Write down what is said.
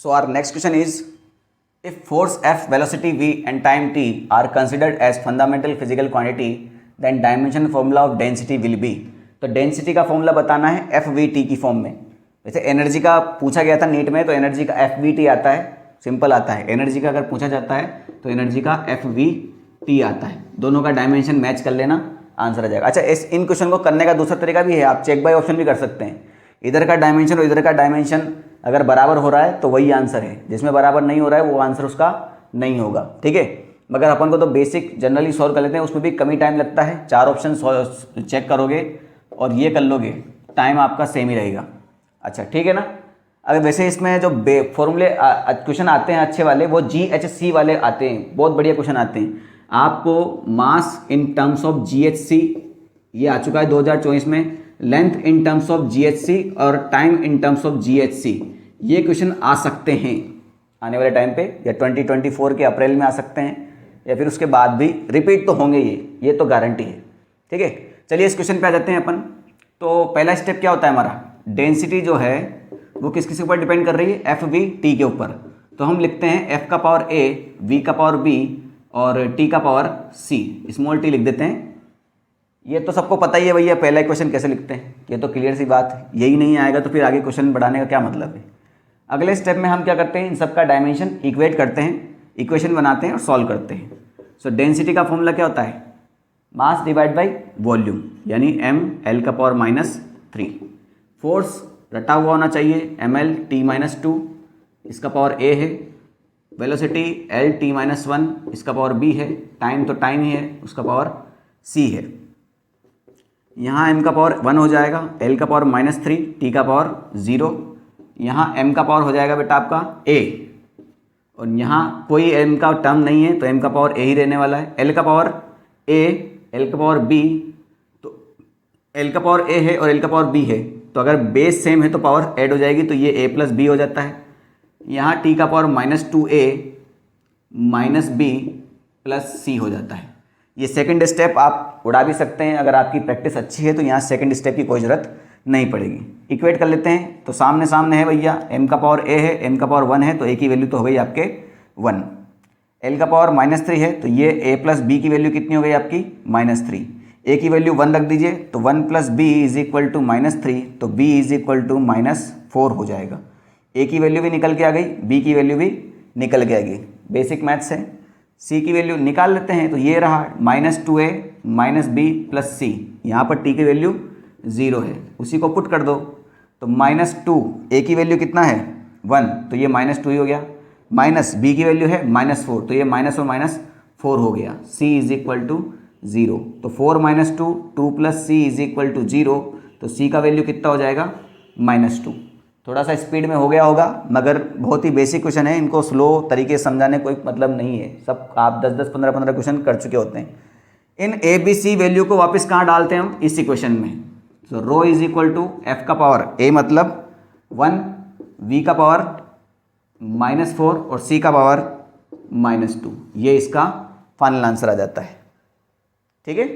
So our next question is, if force F, velocity V and time t are considered as fundamental physical quantity, then dimension formula of density will be। तो density का formula बताना है F we T की form में। वैसे energy का पूछा गया था नीट में, तो एनर्जी का एफ वी टी आता है, सिंपल आता है। एनर्जी का अगर पूछा जाता है तो एनर्जी का एफ वी टी आता है। दोनों का डायमेंशन मैच कर लेना, आंसर आ जाएगा। अच्छा, इन क्वेश्चन को करने का दूसरा तरीका भी है, आप चेक बाय ऑप्शन भी कर सकते हैं। इधर का डायमेंशन और इधर का डायमेंशन अगर बराबर हो रहा है तो वही आंसर है, जिसमें बराबर नहीं हो रहा है वो आंसर उसका नहीं होगा, ठीक है। मगर अपन को तो बेसिक जनरली सॉल्व कर लेते हैं, उसमें भी कम ही टाइम लगता है। 4 ऑप्शन चेक करोगे और ये कर लोगे, टाइम आपका सेम ही रहेगा। अच्छा, ठीक है ना। अगर वैसे इसमें जो फॉर्मूले क्वेश्चन आते हैं अच्छे वाले, वो GHC वाले आते हैं, बहुत बढ़िया क्वेश्चन आते हैं। आपको मास इन टर्म्स ऑफ GHC ये आ चुका है 2024 में, length in terms of GHC और time in terms of GHC, ये क्वेश्चन आ सकते हैं आने वाले टाइम पे, या 2024 के अप्रैल में आ सकते हैं, या फिर उसके बाद भी रिपीट तो होंगे ये तो गारंटी है, ठीक है। चलिए इस क्वेश्चन पे आ जाते हैं अपन। तो पहला स्टेप क्या होता है हमारा, डेंसिटी जो है वो किस ऊपर डिपेंड कर रही है, एफ वी टी के ऊपर। तो हम लिखते हैं एफ का पावर ए, वी का पावर बी और टी का पावर सी, स्मॉल टी लिख देते हैं। ये तो सबको पता ही है भैया, पहला क्वेश्चन कैसे लिखते हैं, ये तो क्लियर सी बात है। यही नहीं आएगा तो फिर आगे क्वेश्चन बढ़ाने का क्या मतलब है। अगले स्टेप में हम क्या करते हैं, इन सब का डायमेंशन इक्वेट करते हैं, इक्वेशन बनाते हैं और सॉल्व करते हैं। सो डेंसिटी का फॉर्मूला क्या होता है, मास डिवाइड बाई वॉल्यूम, यानी एम एल का पावर -3। फोर्स रटा हुआ होना चाहिए, ml t-2, इसका पावर a है। वेलोसिटी l t-1, इसका पावर b है। टाइम तो टाइम ही है, उसका पावर c है। यहाँ m का पावर 1 हो जाएगा, l का पावर -3, t का पावर 0। यहाँ m का पावर हो जाएगा बेटा आपका a, और यहाँ कोई m का टर्म नहीं है तो m का पावर a ही रहने वाला है। l का पावर a, l का पावर b, तो l का पावर a है और l का पावर b है, तो अगर बेस सेम है तो पावर ऐड हो जाएगी, तो ये a + b हो जाता है। यहाँ t का पावर -2a -b + c हो जाता है। ये सेकंड स्टेप आप उड़ा भी सकते हैं, अगर आपकी प्रैक्टिस अच्छी है तो यहाँ सेकंड स्टेप की कोई ज़रूरत नहीं पड़ेगी। इक्वेट कर लेते हैं, तो सामने सामने है भैया, m का पावर a है, m का पावर 1 है, तो a की वैल्यू तो हो गई आपके 1। l का पावर -3 है, तो ये a + b की वैल्यू कितनी हो गई आपकी -3। a की वैल्यू 1 रख दीजिए, तो 1 + b = -3, तो b = -4 हो जाएगा। a की वैल्यू भी निकल के आ गई, b की वैल्यू भी निकल के आ गई, बेसिक मैथ्स है। c की वैल्यू निकाल लेते हैं, तो ये रहा -2a -b + c, यहाँ पर t की वैल्यू 0 है, उसी को पुट कर दो, तो -2, a की वैल्यू कितना है 1, तो ये -2 ही हो गया, माइनस b की वैल्यू है -4, तो ये माइनस और -4 हो गया। c = 0, तो 4 - 2, 2 + c = 0, तो c का वैल्यू कितना हो जाएगा -2। थोड़ा सा स्पीड में हो गया होगा, मगर बहुत ही बेसिक क्वेश्चन है, इनको स्लो तरीके से समझाने कोई मतलब नहीं है, सब आप 10-10, 15-15 क्वेश्चन कर चुके होते हैं। इन ए बी सी वैल्यू को वापस कहाँ डालते हैं हम, इस इक्वेशन में। तो रो = एफ का पावर a मतलब 1, v का पावर -4 और c का पावर -2, ये इसका फाइनल आंसर आ जाता है, ठीक है।